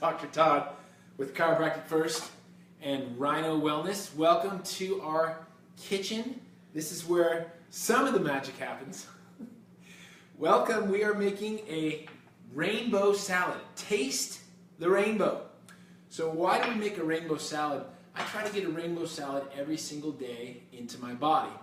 Dr. Todd with Chiropractic First and Rhino Wellness. Welcome to our kitchen. This is where some of the magic happens. Welcome, we are making a rainbow salad. Taste the rainbow. So why do we make a rainbow salad? I try to get a rainbow salad every single day into my body.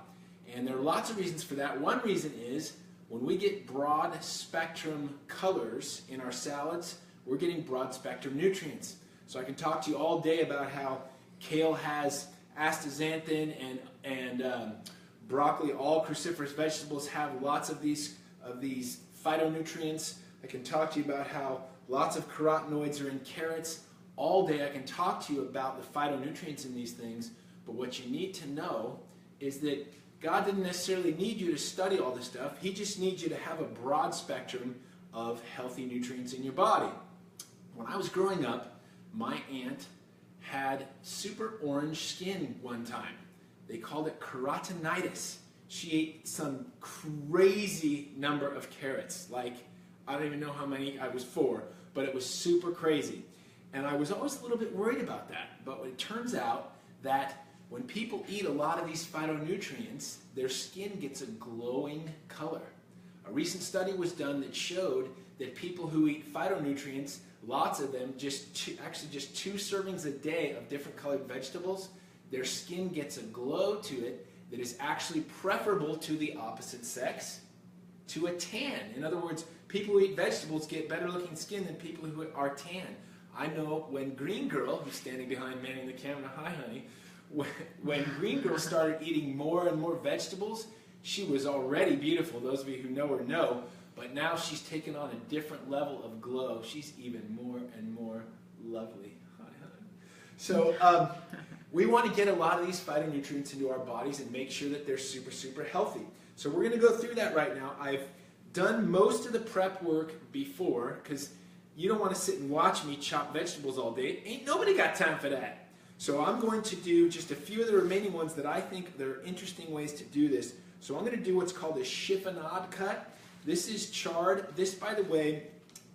And there are lots of reasons for that. One reason is when we get broad spectrum colors in our salads, we're getting broad spectrum nutrients. So I can talk to you all day about how kale has astaxanthin and broccoli, all cruciferous vegetables have lots of these phytonutrients. I can talk to you about how lots of carotenoids are in carrots. All day I can talk to you about the phytonutrients in these things, but what you need to know is that God didn't necessarily need you to study all this stuff. He just needs you to have a broad spectrum of healthy nutrients in your body. When I was growing up, my aunt had super orange skin one time. They called it carotenitis. She ate some crazy number of carrots. Like, I don't even know how many, I was 4, but it was super crazy. And I was always a little bit worried about that. But it turns out that when people eat a lot of these phytonutrients, their skin gets a glowing color. A recent study was done that showed that people who eat phytonutrients, lots of them, actually just 2 servings a day of different colored vegetables, their skin gets a glow to it that is actually preferable to the opposite sex, to a tan. In other words, people who eat vegetables get better looking skin than people who are tan. I know when Green Girl, who's standing behind manning the camera, hi honey, when Green Girl started eating more and more vegetables, she was already beautiful. Those of you who know her know. But now she's taken on a different level of glow. She's even more and more lovely. Hi, honey. So we want to get a lot of these phytonutrients into our bodies and make sure that they're super, super healthy. So we're going to go through that right now. I've done most of the prep work before because you don't want to sit and watch me chop vegetables all day. Ain't nobody got time for that. So I'm going to do just a few of the remaining ones that I think there are interesting ways to do this. So I'm going to do what's called a chiffonade cut. This is chard. This, by the way,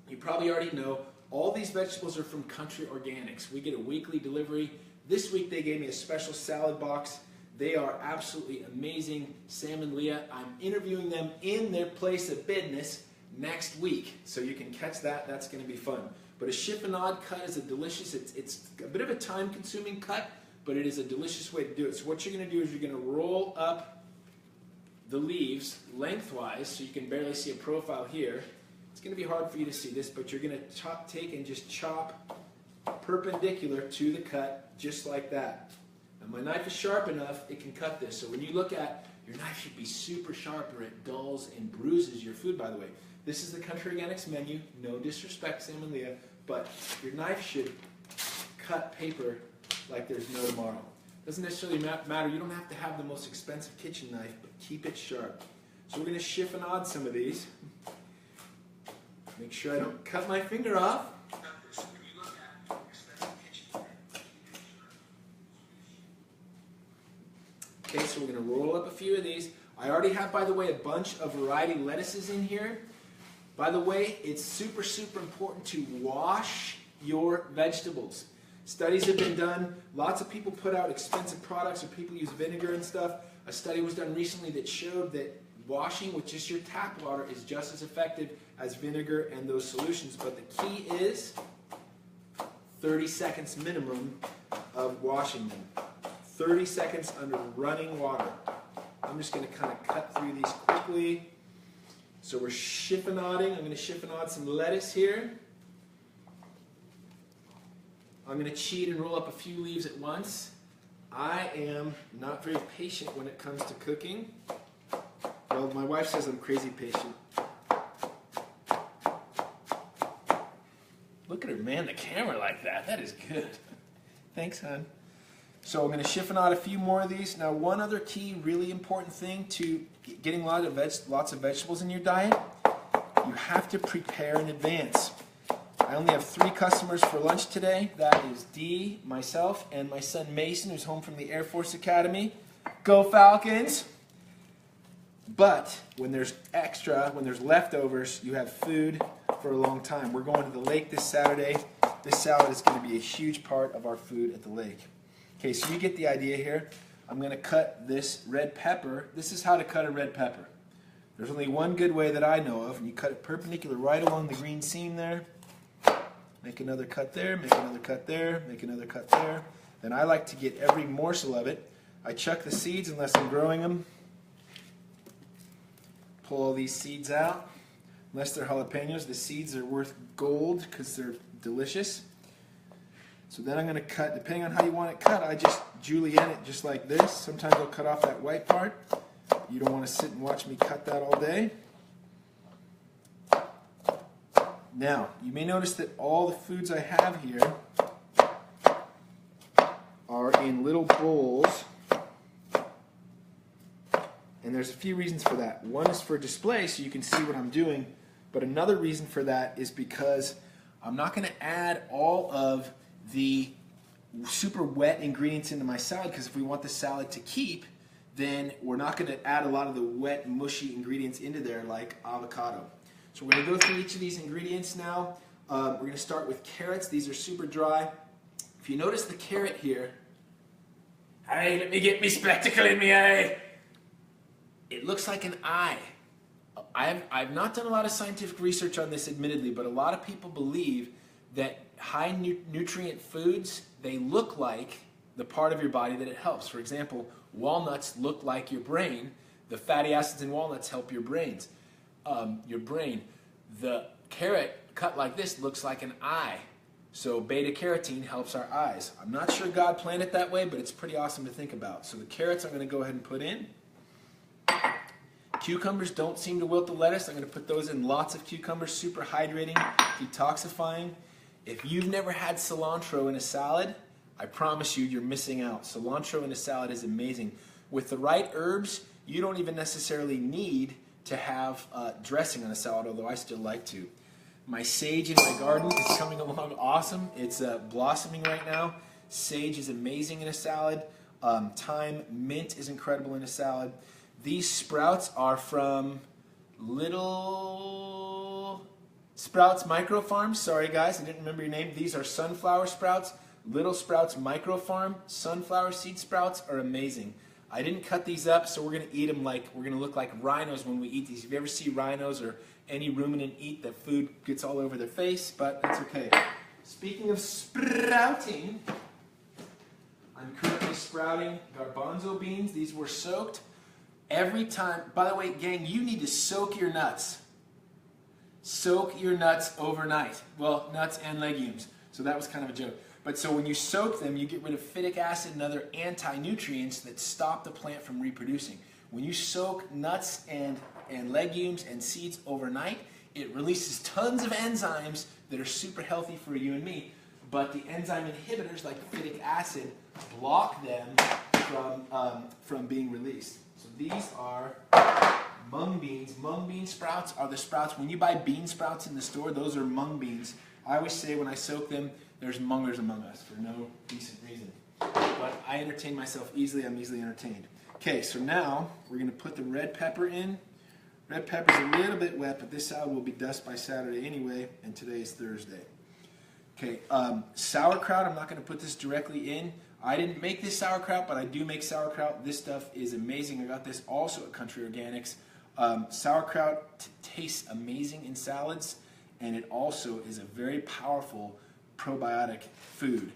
you probably already know, all these vegetables are from Country Organics. We get a weekly delivery. This week they gave me a special salad box. They are absolutely amazing. Sam and Leah, I'm interviewing them in their place of business next week. So you can catch that. That's going to be fun. But a chiffonade cut is a delicious, it's a bit of a time-consuming cut, but it is a delicious way to do it. So what you're going to do is you're going to roll up the leaves lengthwise so you can barely see a profile here. It's going to be hard for you to see this, but you're going to take and just chop perpendicular to the cut, just like that. And my knife is sharp enough, it can cut this. So when you look at, your knife should be super sharp or it dulls and bruises your food, by the way. This is the Country Organics menu. No disrespect, Sam and Leah, but your knife should cut paper like there's no tomorrow. Doesn't necessarily matter. You don't have to have the most expensive kitchen knife, but keep it sharp. So we're going to chiffonade some of these. Make sure I don't cut my finger off. Okay, so we're going to roll up a few of these. I already have, by the way, a bunch of variety lettuces in here. By the way, it's super, super important to wash your vegetables. Studies have been done. Lots of people put out expensive products or people use vinegar and stuff. A study was done recently that showed that washing with just your tap water is just as effective as vinegar and those solutions. But the key is 30 seconds minimum of washing them. 30 seconds under running water. I'm just going to kind of cut through these quickly. So we're chiffonading. I'm going to chiffonade some lettuce here. I'm going to cheat and roll up a few leaves at once. I am not very patient when it comes to cooking. Well, my wife says I'm crazy patient. Look at her man the camera like that. That is good. Thanks, hon. So I'm going to chiffonade a few more of these. Now, one other key, really important thing to getting lots of vegetables in your diet, you have to prepare in advance. I only have 3 customers for lunch today. That is Dee, myself, and my son Mason, who's home from the Air Force Academy. Go Falcons! But when there's leftovers, you have food for a long time. We're going to the lake this Saturday. this salad is going to be a huge part of our food at the lake. Okay, so you get the idea here. I'm going to cut this red pepper. This is how to cut a red pepper. There's only one good way that I know of, and you cut it perpendicular right along the green seam there. Make another cut there, make another cut there, make another cut there. Then I like to get every morsel of it. I chuck the seeds unless I'm growing them. Pull all these seeds out. Unless they're jalapenos, the seeds are worth gold because they're delicious. So then I'm going to cut, depending on how you want it cut, I just julienne it just like this. Sometimes I'll cut off that white part. You don't want to sit and watch me cut that all day. Now, you may notice that all the foods I have here are in little bowls. And there's a few reasons for that. One is for display so you can see what I'm doing. But another reason for that is because I'm not going to add all of the super wet ingredients into my salad, because if we want the salad to keep, then we're not going to add a lot of the wet, mushy ingredients into there like avocado. So we're going to go through each of these ingredients now. We're going to start with carrots. These are super dry. If you notice the carrot here, hey, let me get me spectacle in me eye. It looks like an eye. I've not done a lot of scientific research on this, admittedly, but a lot of people believe that high nutrient foods, they look like the part of your body that it helps. For example, walnuts look like your brain. The fatty acids in walnuts help your brain. The carrot cut like this looks like an eye. So beta-carotene helps our eyes. I'm not sure God planned it that way, but it's pretty awesome to think about. So the carrots I'm going to go ahead and put in. Cucumbers don't seem to wilt the lettuce. I'm going to put those in, lots of cucumbers, super hydrating, detoxifying. If you've never had cilantro in a salad, I promise you, you're missing out. Cilantro in a salad is amazing. With the right herbs, you don't even necessarily need to have dressing on a salad, although I still like to. My sage in my garden is coming along awesome. It's blossoming right now. Sage is amazing in a salad. Thyme, mint is incredible in a salad. These sprouts are from Little Sprouts Micro Farm. Sorry guys, I didn't remember your name. These are sunflower sprouts. Little Sprouts Micro Farm. Sunflower seed sprouts are amazing. I didn't cut these up, so we're going to eat them like, we're going to look like rhinos when we eat these. If you ever see rhinos or any ruminant eat, the food gets all over their face, but that's okay. Speaking of sprouting, I'm currently sprouting garbanzo beans. These were soaked. Every time, by the way, gang, you need to soak your nuts. Soak your nuts overnight. Well, nuts and legumes. So that was kind of a joke. But so when you soak them, you get rid of phytic acid and other anti-nutrients that stop the plant from reproducing. When you soak nuts and legumes and seeds overnight, it releases tons of enzymes that are super healthy for you and me. But the enzyme inhibitors, like phytic acid, block them from being released. So these are mung beans. Mung bean sprouts are the sprouts. When you buy bean sprouts in the store, those are mung beans. I always say when I soak them, there's mungers among us for no decent reason. But I entertain myself easily. I'm easily entertained. Okay, so now we're going to put the red pepper in. Red pepper's a little bit wet, but this salad will be dust by Saturday anyway, and today is Thursday. Okay, sauerkraut, I'm not going to put this directly in. I didn't make this sauerkraut, but I do make sauerkraut. This stuff is amazing. I got this also at Country Organics. Sauerkraut tastes amazing in salads, and it also is a very powerful probiotic food.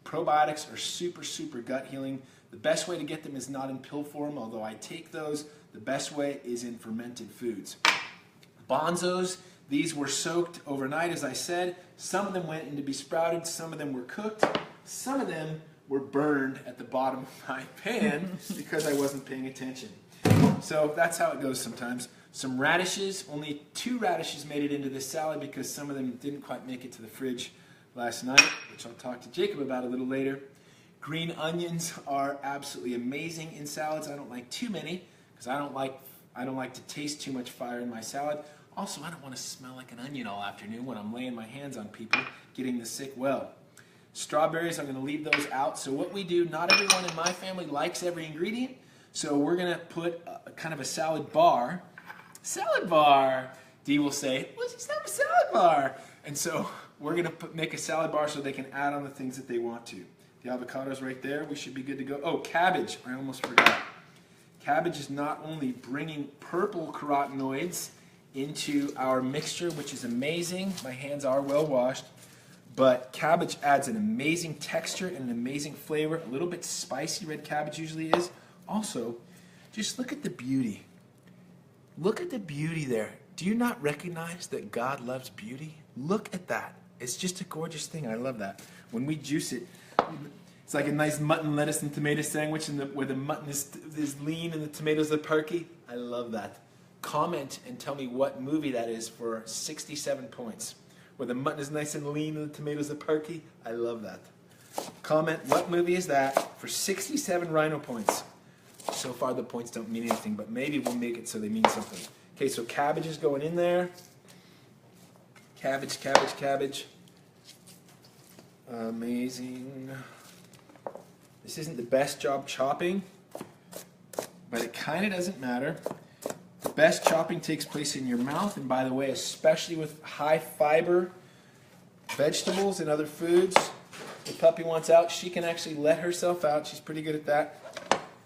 Probiotics are super, super gut healing. The best way to get them is not in pill form, although I take those. The best way is in fermented foods. Bonzos, these were soaked overnight, as I said. Some of them went in to be sprouted. Some of them were cooked. Some of them were burned at the bottom of my pan because I wasn't paying attention. So that's how it goes sometimes. Some radishes, only 2 radishes made it into this salad because some of them didn't quite make it to the fridge last night, which I'll talk to Jacob about a little later. Green onions are absolutely amazing in salads. I don't like too many because I don't like to taste too much fire in my salad. Also, I don't want to smell like an onion all afternoon when I'm laying my hands on people getting the sick well. Strawberries, I'm going to leave those out. So what we do, not everyone in my family likes every ingredient, so we're going to put kind of a salad bar. Salad bar, Dee will say, what's a salad bar? And so we're going to make a salad bar so they can add on the things that they want to. The avocado's right there. We should be good to go. Oh, cabbage. I almost forgot. Cabbage is not only bringing purple carotenoids into our mixture, which is amazing. My hands are well washed. But cabbage adds an amazing texture and an amazing flavor. A little bit spicy, red cabbage usually is. Also, just look at the beauty. Look at the beauty there. Do you not recognize that God loves beauty? Look at that. It's just a gorgeous thing. I love that. When we juice it, it's like a nice mutton, lettuce, and tomato sandwich where the mutton is lean and the tomatoes are perky. I love that. Comment and tell me what movie that is for 67 points. Where the mutton is nice and lean and the tomatoes are perky. I love that. Comment what movie is that for 67 Rhino points. So far the points don't mean anything, but maybe we'll make it so they mean something. Okay, so cabbage is going in there. Cabbage, cabbage, cabbage. Amazing. This isn't the best job chopping, but it kind of doesn't matter. The best chopping takes place in your mouth, and by the way, especially with high fiber vegetables and other foods. The puppy wants out. She can actually let herself out. She's pretty good at that.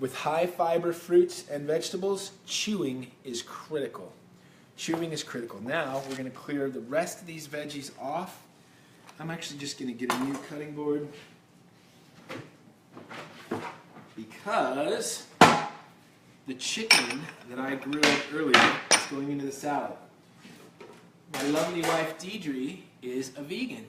With high fiber fruits and vegetables, chewing is critical. Chewing is critical. Now we're going to clear the rest of these veggies off. I'm actually just going to get a new cutting board because the chicken that I grilled earlier is going into the salad. My lovely wife Deidre is a vegan.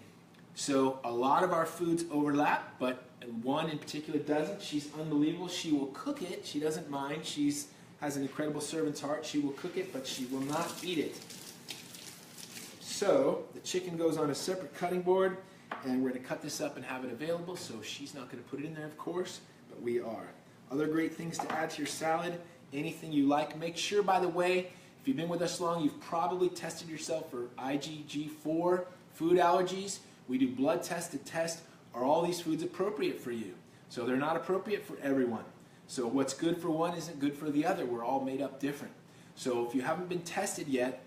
So a lot of our foods overlap, but one in particular doesn't. She's unbelievable. She will cook it. She doesn't mind. She has an incredible servant's heart. She will cook it, but she will not eat it. So the chicken goes on a separate cutting board, and we're going to cut this up and have it available. So she's not going to put it in there, of course, but we are. Other great things to add to your salad, anything you like. Make sure, by the way, if you've been with us long, you've probably tested yourself for IgG4 food allergies. We do blood tests to test, are all these foods appropriate for you? So they're not appropriate for everyone. So what's good for one isn't good for the other. We're all made up different. So if you haven't been tested yet,